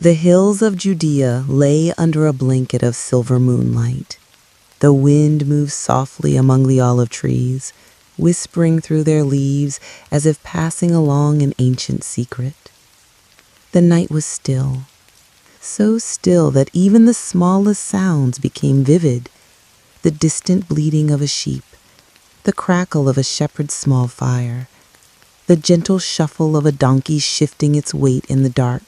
The hills of Judea lay under a blanket of silver moonlight. The wind moved softly among the olive trees, whispering through their leaves as if passing along an ancient secret. The night was still, so still that even the smallest sounds became vivid. The distant bleating of a sheep, the crackle of a shepherd's small fire, the gentle shuffle of a donkey shifting its weight in the dark.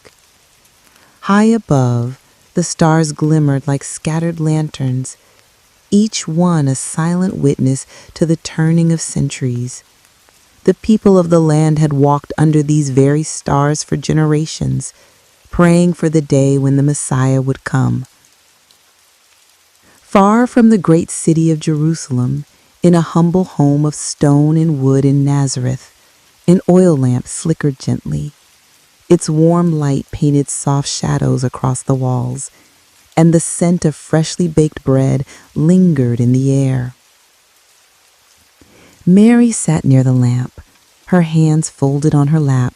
High above, the stars glimmered like scattered lanterns, each one a silent witness to the turning of centuries. The people of the land had walked under these very stars for generations, praying for the day when the Messiah would come. Far from the great city of Jerusalem, in a humble home of stone and wood in Nazareth, an oil lamp flickered gently. Its warm light painted soft shadows across the walls, and the scent of freshly baked bread lingered in the air. Mary sat near the lamp, her hands folded on her lap,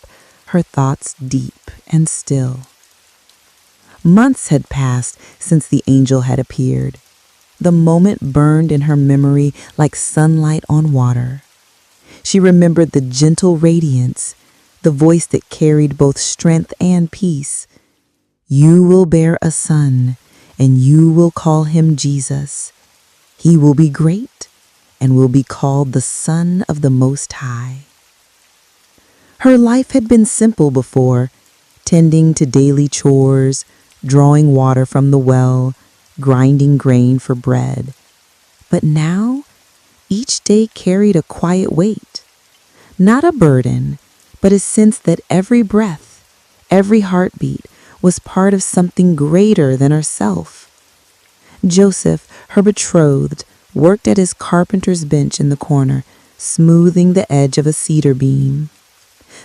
her thoughts deep and still. Months had passed since the angel had appeared. The moment burned in her memory like sunlight on water. She remembered the gentle radiance, the voice that carried both strength and peace. You will bear a son, and you will call him Jesus. He will be great and will be called the Son of the Most High. Her life had been simple before, tending to daily chores, drawing water from the well, grinding grain for bread. But now, each day carried a quiet weight, not a burden, but a sense that every breath, every heartbeat was part of something greater than herself. Joseph, her betrothed, worked at his carpenter's bench in the corner, smoothing the edge of a cedar beam.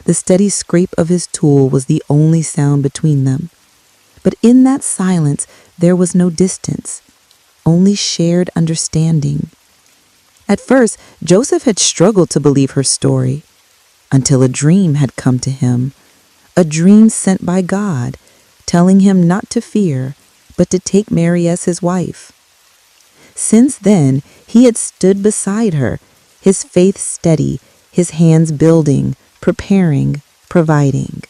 The steady scrape of his tool was the only sound between them. But in that silence, there was no distance, only shared understanding. At first, Joseph had struggled to believe her story, until a dream had come to him, a dream sent by God, telling him not to fear, but to take Mary as his wife. Since then, he had stood beside her, his faith steady, his hands building, preparing, providing.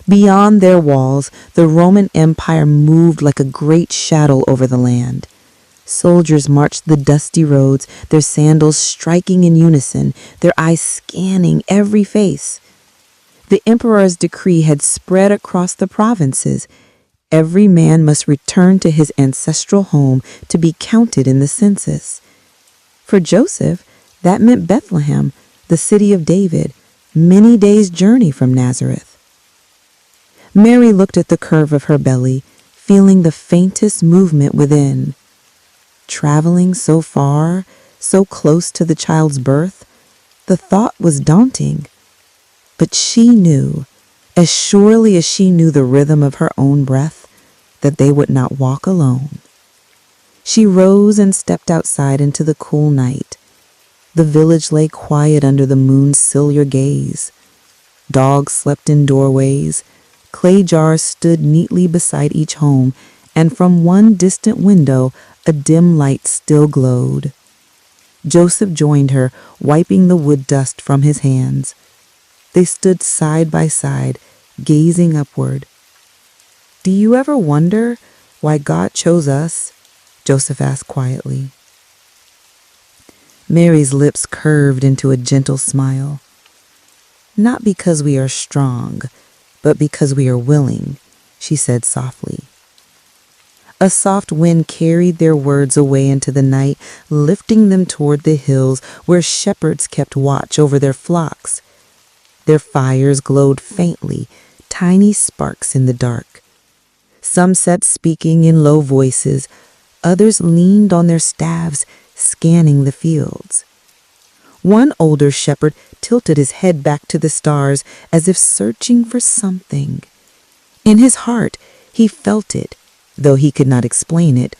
Beyond their walls, the Roman Empire moved like a great shadow over the land. Soldiers marched the dusty roads, their sandals striking in unison, their eyes scanning every face. The emperor's decree had spread across the provinces. Every man must return to his ancestral home to be counted in the census. For Joseph, that meant Bethlehem, the city of David, many days' journey from Nazareth. Mary looked at the curve of her belly, feeling the faintest movement within. Traveling so far, so close to the child's birth, the thought was daunting. But she knew, as surely as she knew the rhythm of her own breath, that they would not walk alone. She rose and stepped outside into the cool night. The village lay quiet under the moon's silver gaze. Dogs slept in doorways. Clay jars stood neatly beside each home, and from one distant window a dim light still glowed. Joseph joined her, wiping the wood dust from his hands. They stood side by side, gazing upward. "Do you ever wonder why God chose us?" Joseph asked quietly. Mary's lips curved into a gentle smile. "Not because we are strong, but because we are willing," she said softly. A soft wind carried their words away into the night, lifting them toward the hills where shepherds kept watch over their flocks. Their fires glowed faintly, tiny sparks in the dark. Some sat speaking in low voices, others leaned on their staves, scanning the fields. One older shepherd tilted his head back to the stars as if searching for something. In his heart, he felt it, though he could not explain it,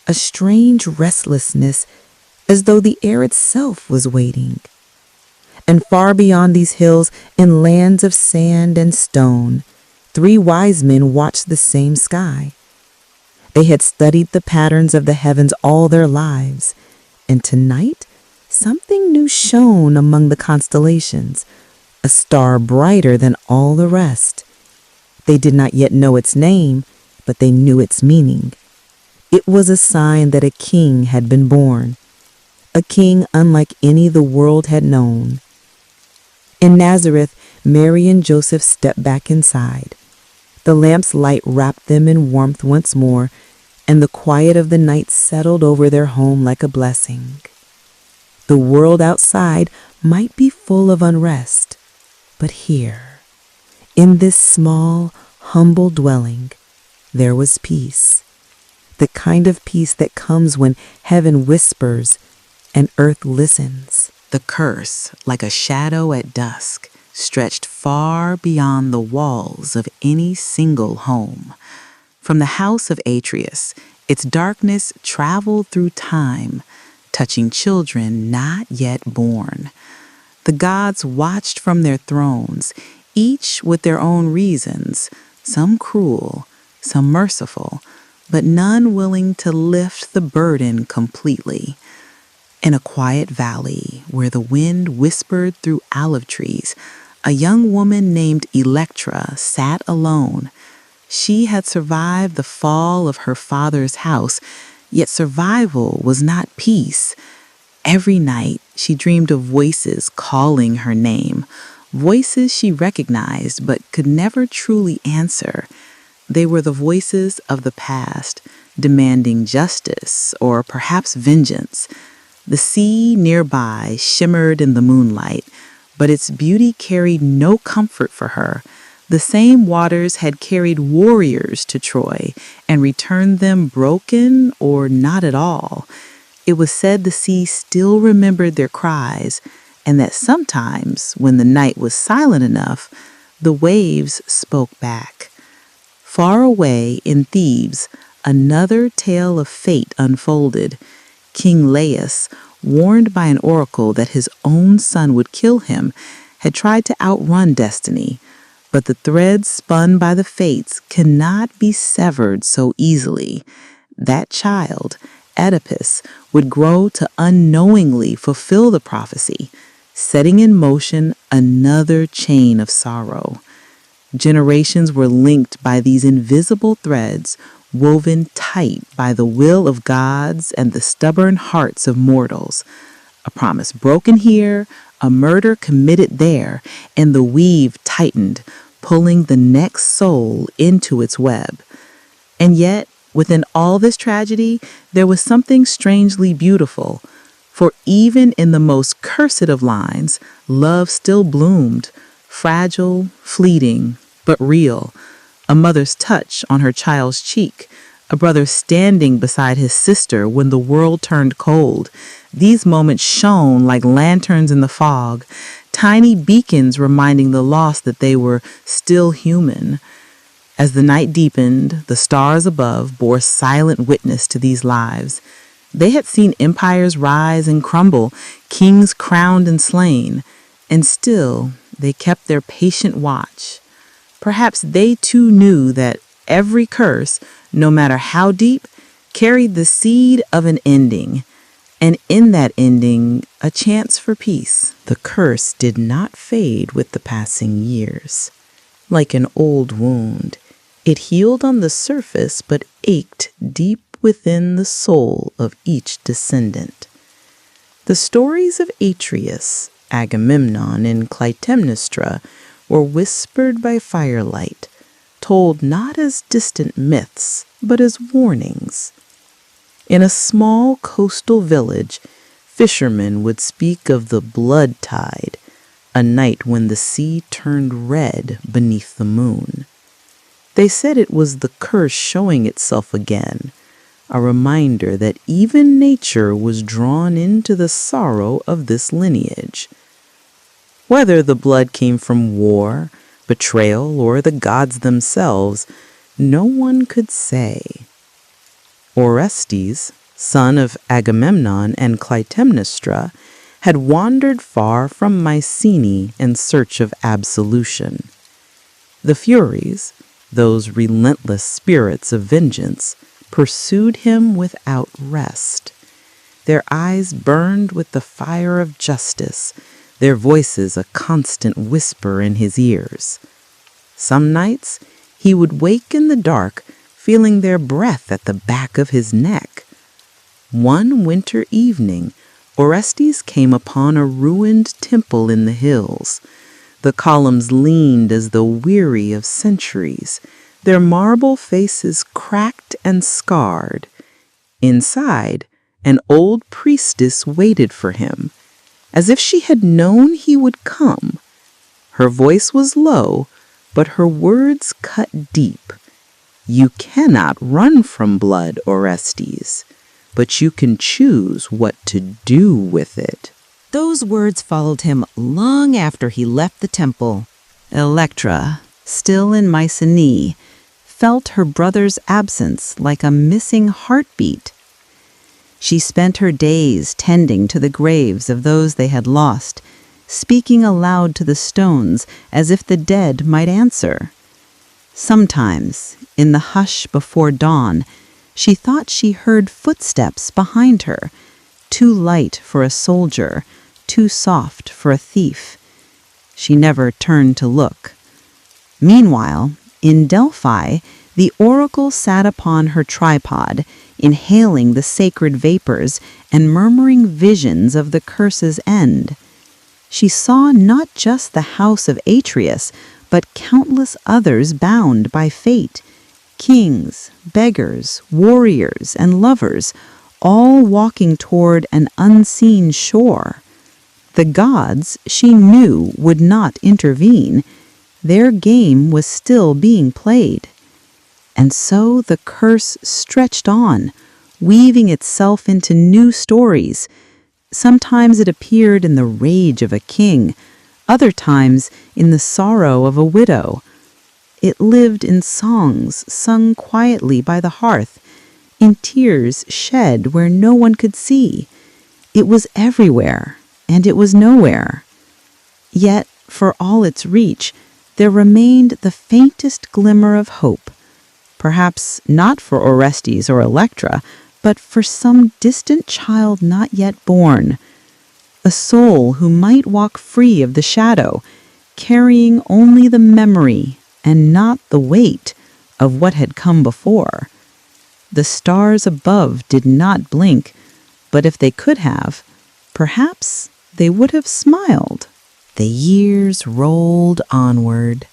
a strange restlessness, as though the air itself was waiting. And far beyond these hills, in lands of sand and stone, 3 wise men watched the same sky. They had studied the patterns of the heavens all their lives, and tonight something new shone among the constellations, a star brighter than all the rest. They did not yet know its name, but they knew its meaning. It was a sign that a king had been born, a king unlike any the world had known. In Nazareth, Mary and Joseph stepped back inside. The lamp's light wrapped them in warmth once more, and the quiet of the night settled over their home like a blessing. The world outside might be full of unrest, but here, in this small, humble dwelling, there was peace. The kind of peace that comes when heaven whispers and earth listens. The curse, like a shadow at dusk, stretched far beyond the walls of any single home. From the house of Atreus, its darkness traveled through time, touching children not yet born. The gods watched from their thrones, each with their own reasons, some cruel, some merciful, but none willing to lift the burden completely. In a quiet valley where the wind whispered through olive trees, a young woman named Electra sat alone. She had survived the fall of her father's house, yet survival was not peace. Every night she dreamed of voices calling her name, voices she recognized but could never truly answer. They were the voices of the past, demanding justice or perhaps vengeance. The sea nearby shimmered in the moonlight, but its beauty carried no comfort for her. The same waters had carried warriors to Troy and returned them broken or not at all. It was said the sea still remembered their cries, and that sometimes, when the night was silent enough, the waves spoke back. Far away in Thebes, another tale of fate unfolded. King Laius, warned by an oracle that his own son would kill him, had tried to outrun destiny, but the threads spun by the fates cannot be severed so easily. That child, Oedipus, would grow to unknowingly fulfill the prophecy, setting in motion another chain of sorrow. Generations were linked by these invisible threads, woven tight by the will of gods and the stubborn hearts of mortals. A promise broken here, a murder committed there, and the weave tightened, pulling the next soul into its web. And yet, within all this tragedy, there was something strangely beautiful. For even in the most cursed of lines, love still bloomed, fragile, fleeting, but real. A mother's touch on her child's cheek, a brother standing beside his sister when the world turned cold. These moments shone like lanterns in the fog, tiny beacons reminding the lost that they were still human. As the night deepened, the stars above bore silent witness to these lives. They had seen empires rise and crumble, kings crowned and slain, and still they kept their patient watch. Perhaps they too knew that every curse, no matter how deep, carried the seed of an ending, and in that ending, a chance for peace. The curse did not fade with the passing years. Like an old wound, it healed on the surface but ached deep within the soul of each descendant. The stories of Atreus, Agamemnon, and Clytemnestra were whispered by firelight, told not as distant myths, but as warnings. In a small coastal village, fishermen would speak of the blood tide, a night when the sea turned red beneath the moon. They said it was the curse showing itself again, a reminder that even nature was drawn into the sorrow of this lineage. Whether the blood came from war, betrayal, or the gods themselves, no one could say. Orestes, son of Agamemnon and Clytemnestra, had wandered far from Mycenae in search of absolution. The Furies, those relentless spirits of vengeance, pursued him without rest. Their eyes burned with the fire of justice, their voices a constant whisper in his ears. Some nights he would wake in the dark, feeling their breath at the back of his neck. One winter evening, Orestes came upon a ruined temple in the hills. The columns leaned as though weary of centuries, their marble faces cracked and scarred. Inside, an old priestess waited for him, as if she had known he would come. Her voice was low, but her words cut deep. You cannot run from blood, Orestes, but you can choose what to do with it. Those words followed him long after he left the temple. Electra, still in Mycenae, felt her brother's absence like a missing heartbeat. She spent her days tending to the graves of those they had lost, speaking aloud to the stones as if the dead might answer. Sometimes, in the hush before dawn, she thought she heard footsteps behind her, too light for a soldier, too soft for a thief. She never turned to look. Meanwhile, in Delphi, the oracle sat upon her tripod, inhaling the sacred vapors and murmuring visions of the curse's end. She saw not just the house of Atreus, but countless others bound by fate, kings, beggars, warriors, and lovers, all walking toward an unseen shore. The gods, she knew, would not intervene. Their game was still being played. And so the curse stretched on, weaving itself into new stories. Sometimes it appeared in the rage of a king, other times in the sorrow of a widow. It lived in songs sung quietly by the hearth, in tears shed where no one could see. It was everywhere, and it was nowhere. Yet, for all its reach, there remained the faintest glimmer of hope. Perhaps not for Orestes or Electra, but for some distant child not yet born. A soul who might walk free of the shadow, carrying only the memory and not the weight of what had come before. The stars above did not blink, but if they could have, perhaps they would have smiled. The years rolled onward,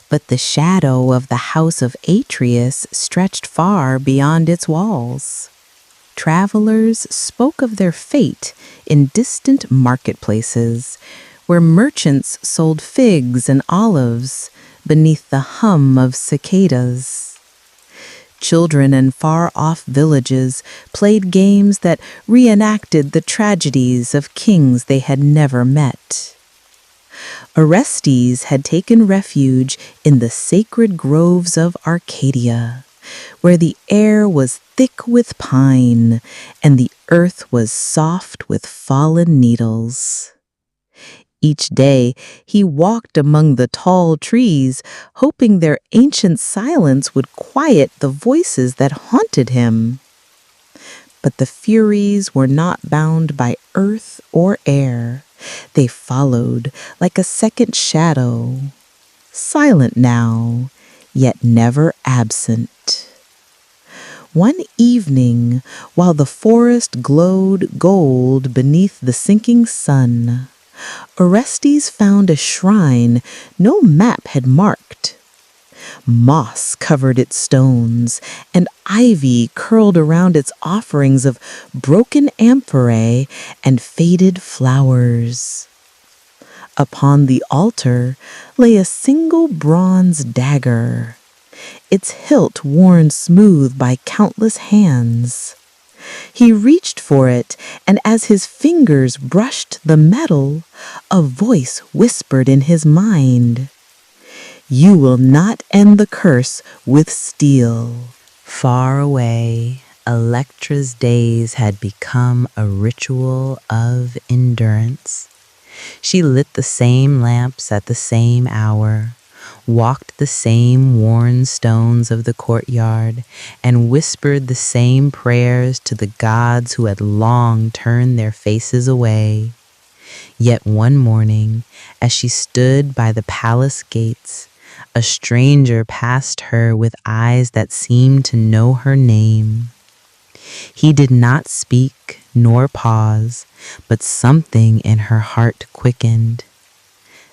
but the shadow of the house of Atreus stretched far beyond its walls. Travelers spoke of their fate in distant marketplaces, where merchants sold figs and olives beneath the hum of cicadas. Children in far-off villages played games that reenacted the tragedies of kings they had never met. Orestes had taken refuge in the sacred groves of Arcadia, where the air was thick with pine and the earth was soft with fallen needles. Each day he walked among the tall trees, hoping their ancient silence would quiet the voices that haunted him. But the Furies were not bound by earth or air. They followed like a second shadow, silent now, yet never absent. One evening, while the forest glowed gold beneath the sinking sun, Orestes found a shrine no map had marked. Moss covered its stones, and ivy curled around its offerings of broken amphorae and faded flowers. Upon the altar lay a single bronze dagger, its hilt worn smooth by countless hands. He reached for it, and as his fingers brushed the metal, a voice whispered in his mind, "You will not end the curse with steel." Far away, Electra's days had become a ritual of endurance. She lit the same lamps at the same hour, walked the same worn stones of the courtyard, and whispered the same prayers to the gods who had long turned their faces away. Yet one morning, as she stood by the palace gates, a stranger passed her with eyes that seemed to know her name. He did not speak nor pause, but something in her heart quickened.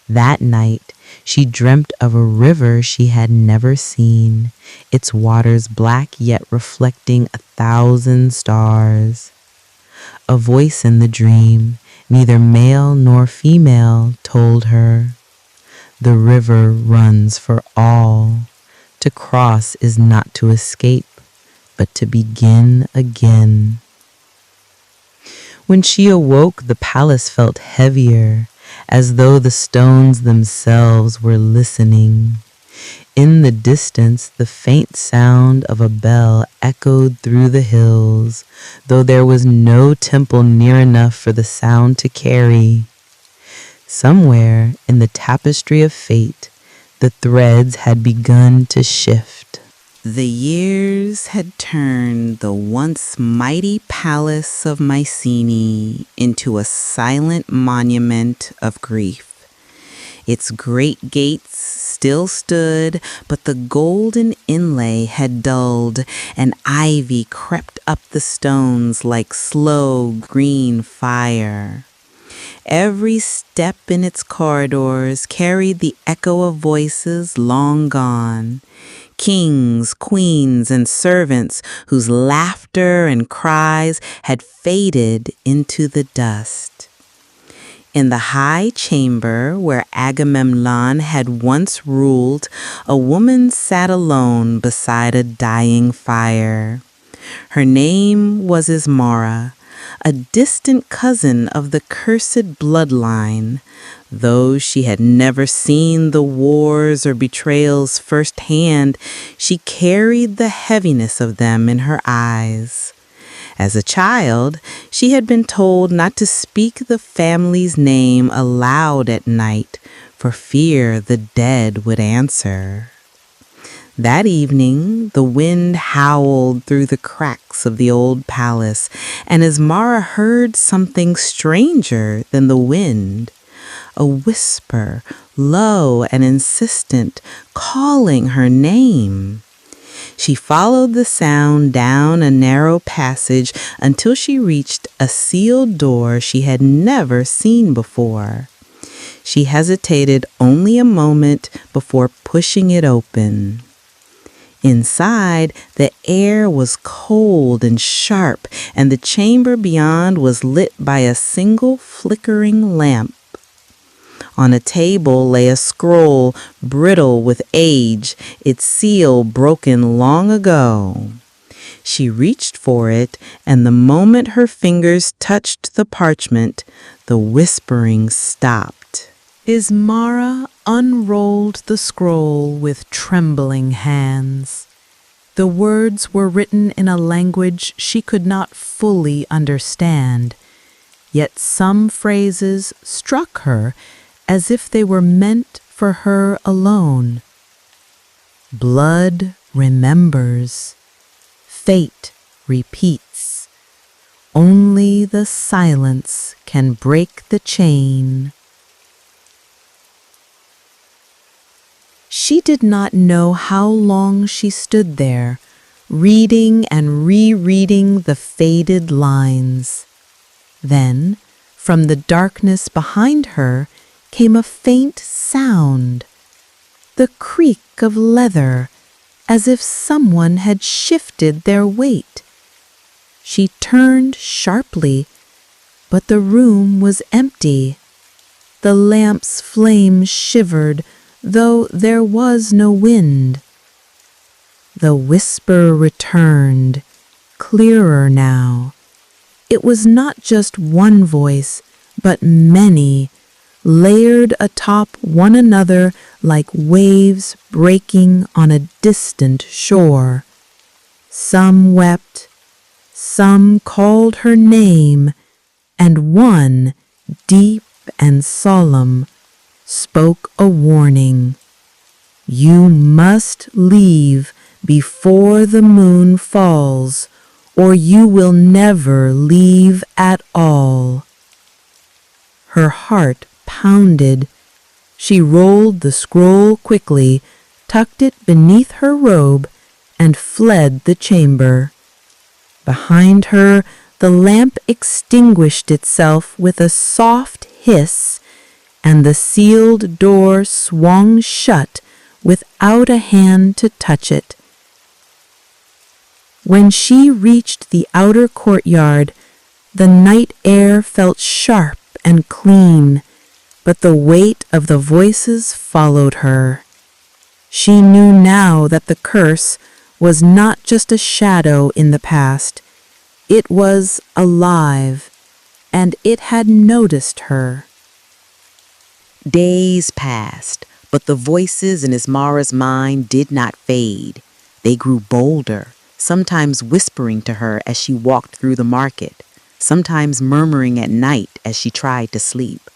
That night, she dreamt of a river she had never seen, its waters black yet reflecting 1,000 stars. A voice in the dream, neither male nor female, told her, "The river runs for all. To cross is not to escape, but to begin again." When she awoke, the palace felt heavier, as though the stones themselves were listening. In the distance, the faint sound of a bell echoed through the hills, though there was no temple near enough for the sound to carry. Somewhere in the tapestry of fate, the threads had begun to shift. The years had turned the once mighty palace of Mycenae into a silent monument of grief. Its great gates still stood, but the golden inlay had dulled, and ivy crept up the stones like slow green fire. Every step in its corridors carried the echo of voices long gone. Kings, queens, and servants whose laughter and cries had faded into the dust. In the high chamber where Agamemnon had once ruled, a woman sat alone beside a dying fire. Her name was Ismara, a distant cousin of the Cursed Bloodline. Though she had never seen the wars or betrayals firsthand, she carried the heaviness of them in her eyes. As a child, she had been told not to speak the family's name aloud at night for fear the dead would answer. That evening, the wind howled through the cracks of the old palace, and Ismara heard something stranger than the wind. A whisper, low and insistent, calling her name. She followed the sound down a narrow passage until she reached a sealed door she had never seen before. She hesitated only a moment before pushing it open. Inside, the air was cold and sharp, and the chamber beyond was lit by a single flickering lamp. On a table lay a scroll brittle with age, its seal broken long ago. She reached for it, and the moment her fingers touched the parchment, the whispering stopped. Ismara unrolled the scroll with trembling hands. The words were written in a language she could not fully understand, yet some phrases struck her as if they were meant for her alone. Blood remembers. Fate repeats. Only the silence can break the chain. She did not know how long she stood there, reading and rereading the faded lines. Then, from the darkness behind her, came a faint sound, the creak of leather, as if someone had shifted their weight. She turned sharply, but the room was empty. The lamp's flame shivered, though there was no wind. The whisper returned, clearer now. It was not just one voice, but many, layered atop one another like waves breaking on a distant shore. Some wept, some called her name, and one, deep and solemn, spoke a warning. You must leave before the moon falls, or you will never leave at all." Her heart pounded. She rolled the scroll quickly, tucked it beneath her robe, and fled the chamber. Behind her, the lamp extinguished itself with a soft hiss, and the sealed door swung shut without a hand to touch it. When she reached the outer courtyard, the night air felt sharp and clean, but the weight of the voices followed her. She knew now that the curse was not just a shadow in the past. It was alive, and it had noticed her. Days passed, but the voices in Ismara's mind did not fade. They grew bolder, sometimes whispering to her as she walked through the market, sometimes murmuring at night as she tried to sleep.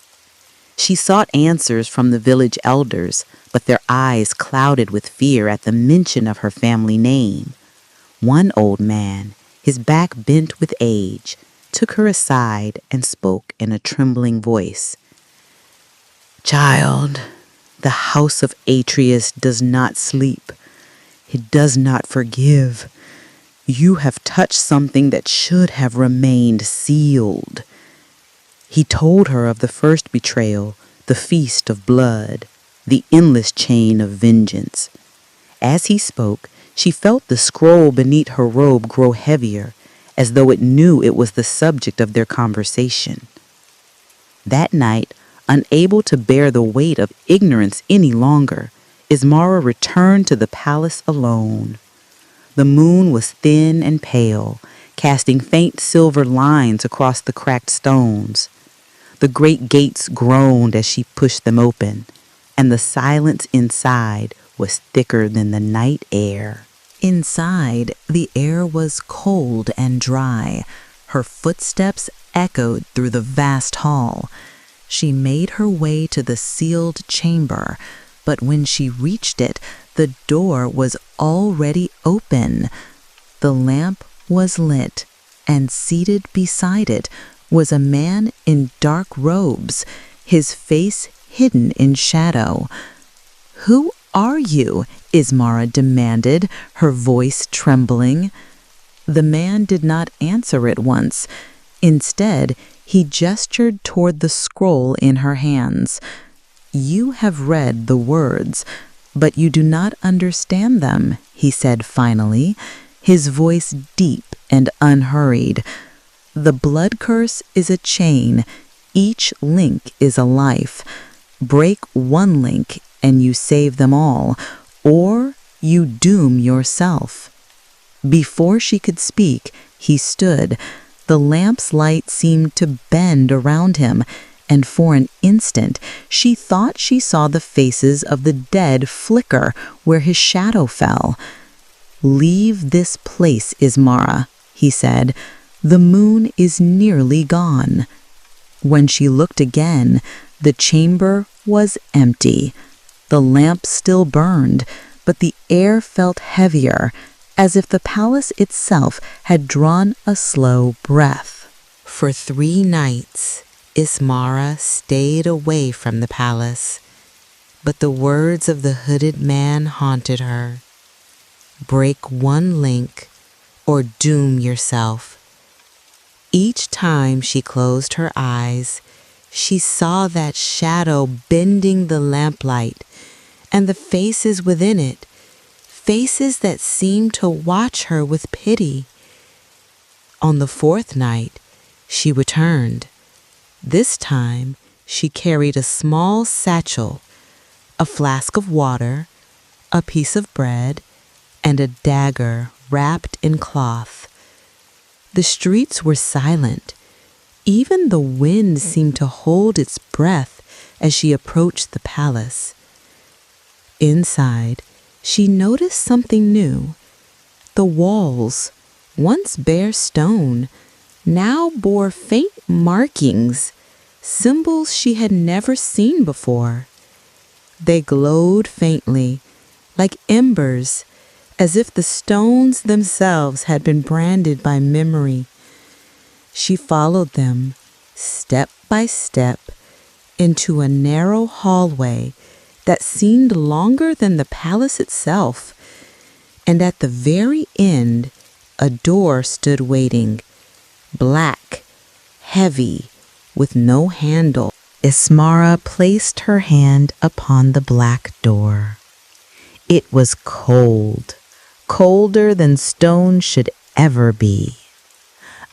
She sought answers from the village elders, but their eyes clouded with fear at the mention of her family name. One old man, his back bent with age, took her aside and spoke in a trembling voice. "Child, the house of Atreus does not sleep. It does not forgive. You have touched something that should have remained sealed." He told her of the first betrayal, the feast of blood, the endless chain of vengeance. As he spoke, she felt the scroll beneath her robe grow heavier, as though it knew it was the subject of their conversation. That night, unable to bear the weight of ignorance any longer, Ismara returned to the palace alone. The moon was thin and pale, casting faint silver lines across the cracked stones. The great gates groaned as she pushed them open, and the silence inside was thicker than the night air. Inside, the air was cold and dry. Her footsteps echoed through the vast hall. She made her way to the sealed chamber, but when she reached it, the door was already open. The lamp was lit, and seated beside it was a man in dark robes, his face hidden in shadow. "Who are you?" Ismara demanded, her voice trembling. The man did not answer at once. Instead, he gestured toward the scroll in her hands. "You have read the words, but you do not understand them," he said finally, his voice deep and unhurried. "The blood curse is a chain. Each link is a life. Break one link and you save them all, or you doom yourself." Before she could speak, he stood. The lamp's light seemed to bend around him, and for an instant she thought she saw the faces of the dead flicker where his shadow fell. "Leave this place, Ismara," he said. "The moon is nearly gone." When she looked again, the chamber was empty. The lamp still burned, but the air felt heavier, as if the palace itself had drawn a slow breath. For 3 nights, Ismara stayed away from the palace, but the words of the hooded man haunted her. "Break one link or doom yourself." Each time she closed her eyes, she saw that shadow bending the lamplight and the faces within it, faces that seemed to watch her with pity. On the 4th night, she returned. This time, she carried a small satchel, a flask of water, a piece of bread, and a dagger wrapped in cloth. The streets were silent. Even the wind seemed to hold its breath as she approached the palace. Inside, she noticed something new. The walls, once bare stone, now bore faint markings, symbols she had never seen before. They glowed faintly, like embers, as if the stones themselves had been branded by memory. She followed them, step by step, into a narrow hallway that seemed longer than the palace itself, and at the very end, a door stood waiting, black, heavy, with no handle. Ismara placed her hand upon the black door. It was cold, colder than stone should ever be.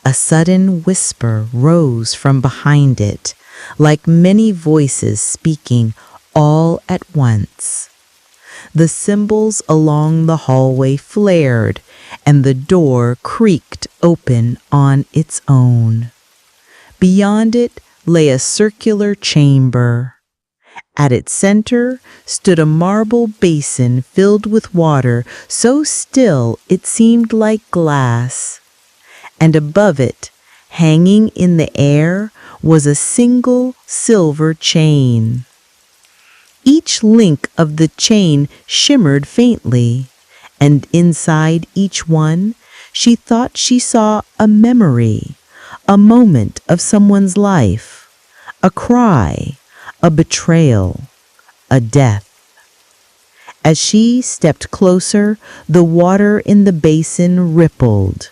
A sudden whisper rose from behind it, like many voices speaking all at once. The symbols along the hallway flared, and the door creaked open on its own. Beyond it lay a circular chamber. At its center stood a marble basin filled with water so still it seemed like glass. And above it, hanging in the air, was a single silver chain. Each link of the chain shimmered faintly, and inside each one she thought she saw a memory, a moment of someone's life, a cry, a betrayal, a death. As she stepped closer, the water in the basin rippled.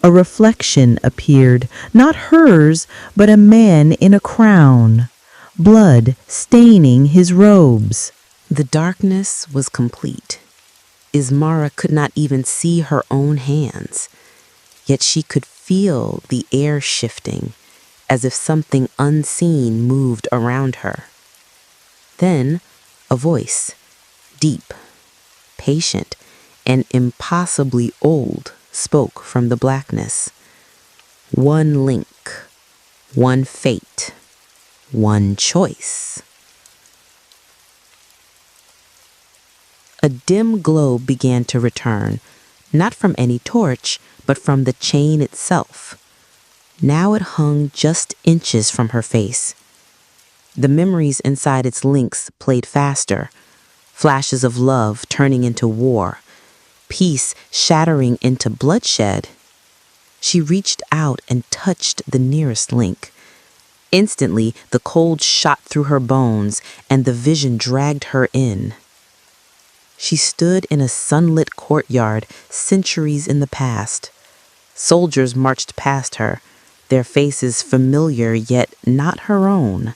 A reflection appeared, not hers, but a man in a crown, blood staining his robes. The darkness was complete. Ismara could not even see her own hands, yet she could feel the air shifting, as if something unseen moved around her. Then a voice, deep, patient, and impossibly old, spoke from the blackness. One link, one fate, one choice. A dim glow began to return, not from any torch, but from the chain itself. Now it hung just inches from her face. The memories inside its links played faster, flashes of love turning into war, peace shattering into bloodshed. She reached out and touched the nearest link. Instantly, the cold shot through her bones, and the vision dragged her in. She stood in a sunlit courtyard centuries in the past. Soldiers marched past her, their faces familiar yet not her own.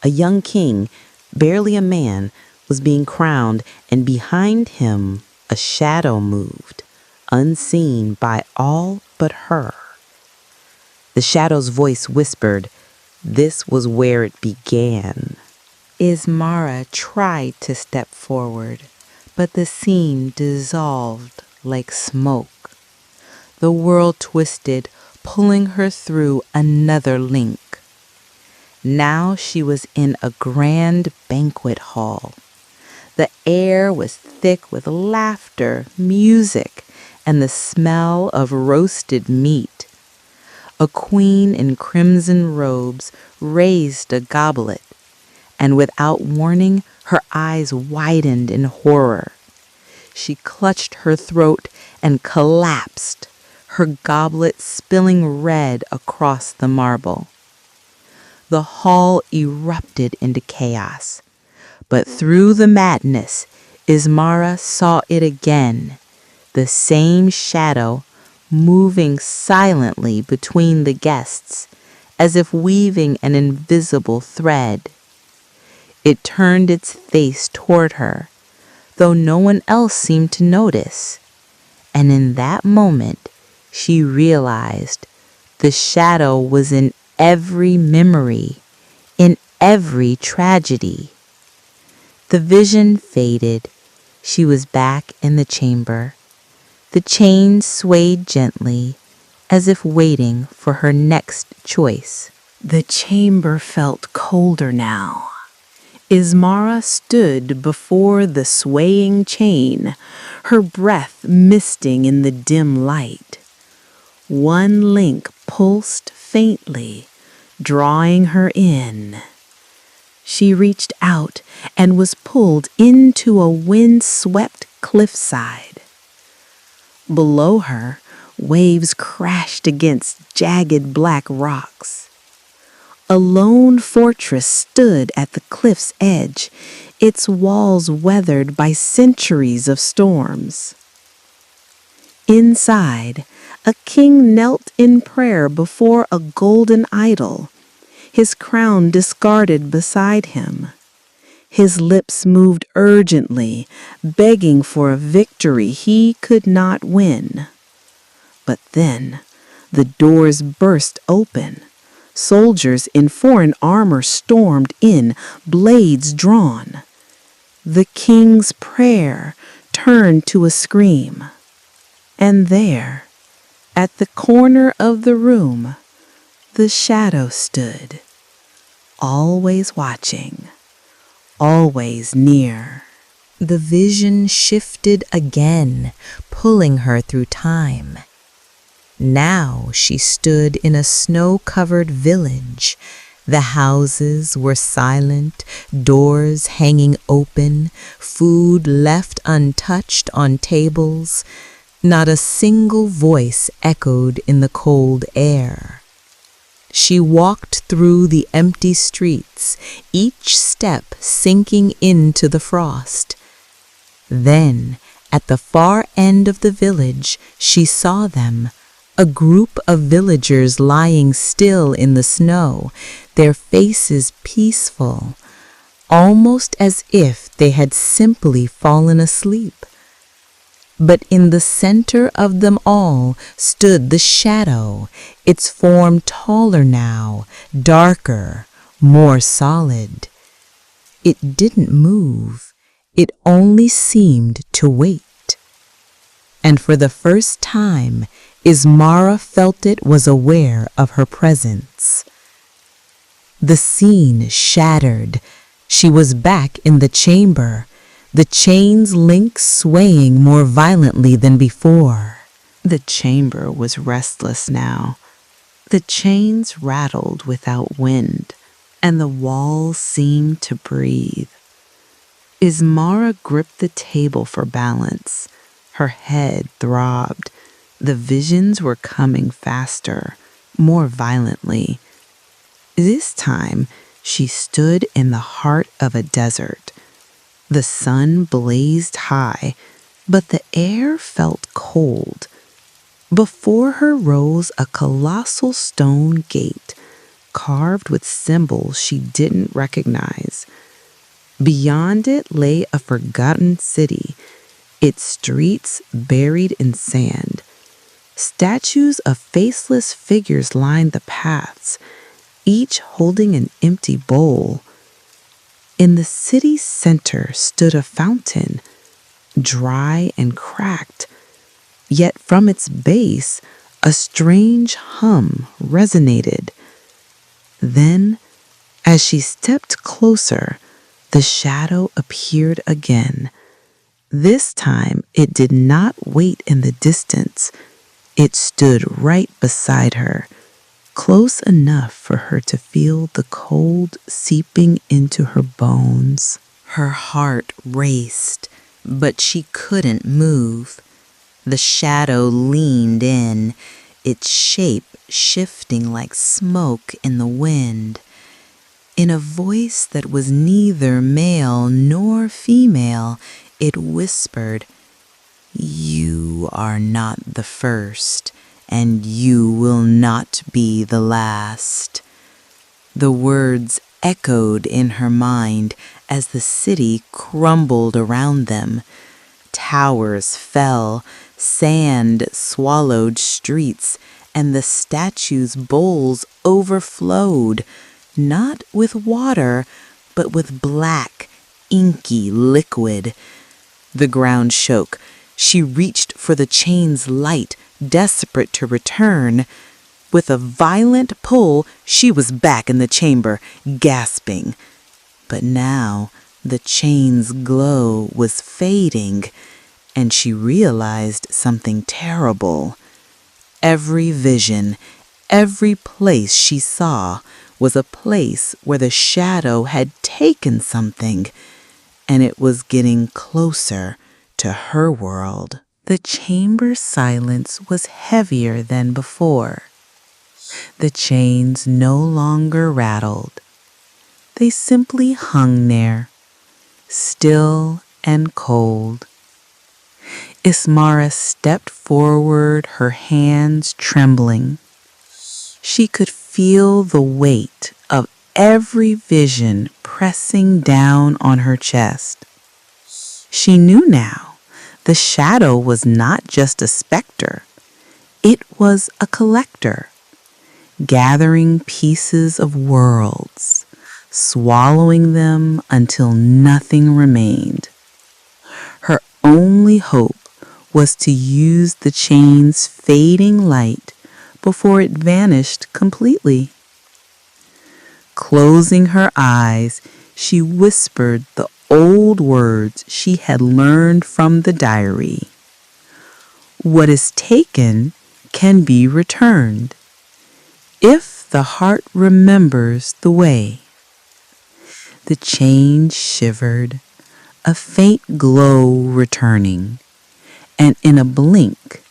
A young king, barely a man, was being crowned, and behind him a shadow moved, unseen by all but her. The shadow's voice whispered, this was where it began. Ismara tried to step forward, but the scene dissolved like smoke. The world twisted, pulling her through another link. Now she was in a grand banquet hall. The air was thick with laughter, music, and the smell of roasted meat. A queen in crimson robes raised a goblet, and without warning, her eyes widened in horror. She clutched her throat and collapsed, her goblet spilling red across the marble. The hall erupted into chaos, but through the madness, Ismara saw it again, the same shadow moving silently between the guests, as if weaving an invisible thread. It turned its face toward her, though no one else seemed to notice, and in that moment she realized the shadow was in every memory, in every tragedy. The vision faded. She was back in the chamber. The chain swayed gently, as if waiting for her next choice. The chamber felt colder now. Ismara stood before the swaying chain, her breath misting in the dim light. One link pulsed faintly, drawing her in. She reached out and was pulled into a wind-swept cliffside. Below her, waves crashed against jagged black rocks. A lone fortress stood at the cliff's edge, its walls weathered by centuries of storms. Inside, a king knelt in prayer before a golden idol, his crown discarded beside him. His lips moved urgently, begging for a victory he could not win. But then, the doors burst open. Soldiers in foreign armor stormed in, blades drawn. The king's prayer turned to a scream. And there, at the corner of the room, the shadow stood, always watching, always near. The vision shifted again, pulling her through time. Now she stood in a snow-covered village. The houses were silent, doors hanging open, food left untouched on tables. Not a single voice echoed in the cold air. She walked through the empty streets, each step sinking into the frost. Then, at the far end of the village, she saw them, a group of villagers lying still in the snow, their faces peaceful, almost as if they had simply fallen asleep. But in the center of them all stood the shadow, its form taller now, darker, more solid. It didn't move, it only seemed to wait. And for the first time, Ismara felt it was aware of her presence. The scene shattered. She was back in the chamber, the chain's links swaying more violently than before. The chamber was restless now. The chains rattled without wind, and the walls seemed to breathe. Ismara gripped the table for balance. Her head throbbed. The visions were coming faster, more violently. This time, she stood in the heart of a desert. The sun blazed high, but the air felt cold. Before her rose a colossal stone gate, carved with symbols she didn't recognize. Beyond it lay a forgotten city, its streets buried in sand. Statues of faceless figures lined the paths, each holding an empty bowl. In the city's center stood a fountain, dry and cracked, yet from its base a strange hum resonated. Then, as she stepped closer, the shadow appeared again. This time it did not wait in the distance. It stood right beside her, close enough for her to feel the cold seeping into her bones. Her heart raced, but she couldn't move. The shadow leaned in, its shape shifting like smoke in the wind. In a voice that was neither male nor female, it whispered, "You are not the first, and you will not be the last." The words echoed in her mind as the city crumbled around them. Towers fell, sand swallowed streets, and the statues' bowls overflowed, not with water, but with black, inky liquid. The ground shook. She reached for the chain's light, desperate to return. With a violent pull, she was back in the chamber, gasping. But now the chain's glow was fading, and she realized something terrible. Every vision, every place she saw was a place where the shadow had taken something, and it was getting closer to her world. The chamber's silence was heavier than before. The chains no longer rattled. They simply hung there, still and cold. Ismara stepped forward, her hands trembling. She could feel the weight of every vision pressing down on her chest. She knew now the shadow was not just a specter. It was a collector, gathering pieces of worlds, swallowing them until nothing remained. Her only hope was to use the chain's fading light before it vanished completely. Closing her eyes, she whispered the old words she had learned from the diary. What is taken can be returned, if the heart remembers the way. The chain shivered, a faint glow returning, and in a blink,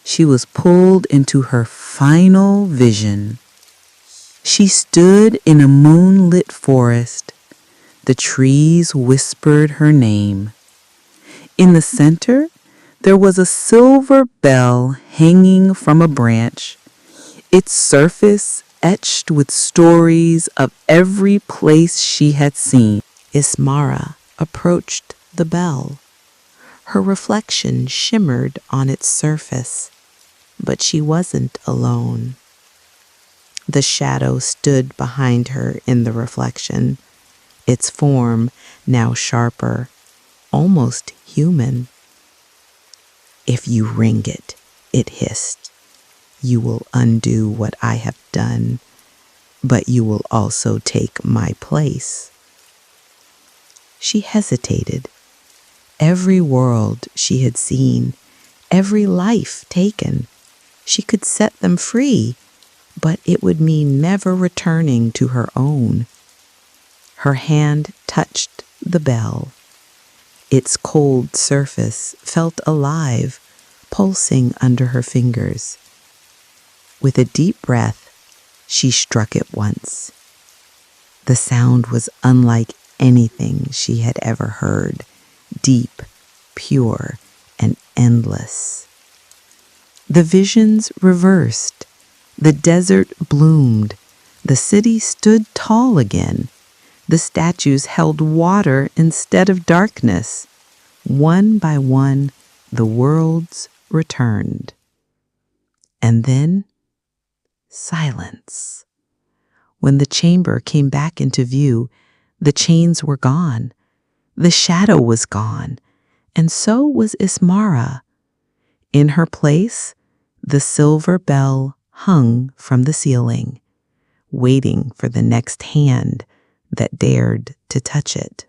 she was pulled into her final vision. She stood in a moonlit forest. The trees whispered her name. In the center, there was a silver bell hanging from a branch, its surface etched with stories of every place she had seen. Ismara approached the bell. Her reflection shimmered on its surface, but she wasn't alone. The shadow stood behind her in the reflection, its form now sharper, almost human. If you ring it, it hissed, you will undo what I have done, but you will also take my place. She hesitated. Every world she had seen, every life taken, she could set them free, but it would mean never returning to her own. Her hand touched the bell. Its cold surface felt alive, pulsing under her fingers. With a deep breath, she struck it once. The sound was unlike anything she had ever heard, deep, pure, and endless. The visions reversed. The desert bloomed. The city stood tall again. The statues held water instead of darkness. One by one, the worlds returned. And then, silence. When the chamber came back into view, the chains were gone. The shadow was gone, and so was Ismara. In her place, the silver bell hung from the ceiling, waiting for the next hand that dared to touch it.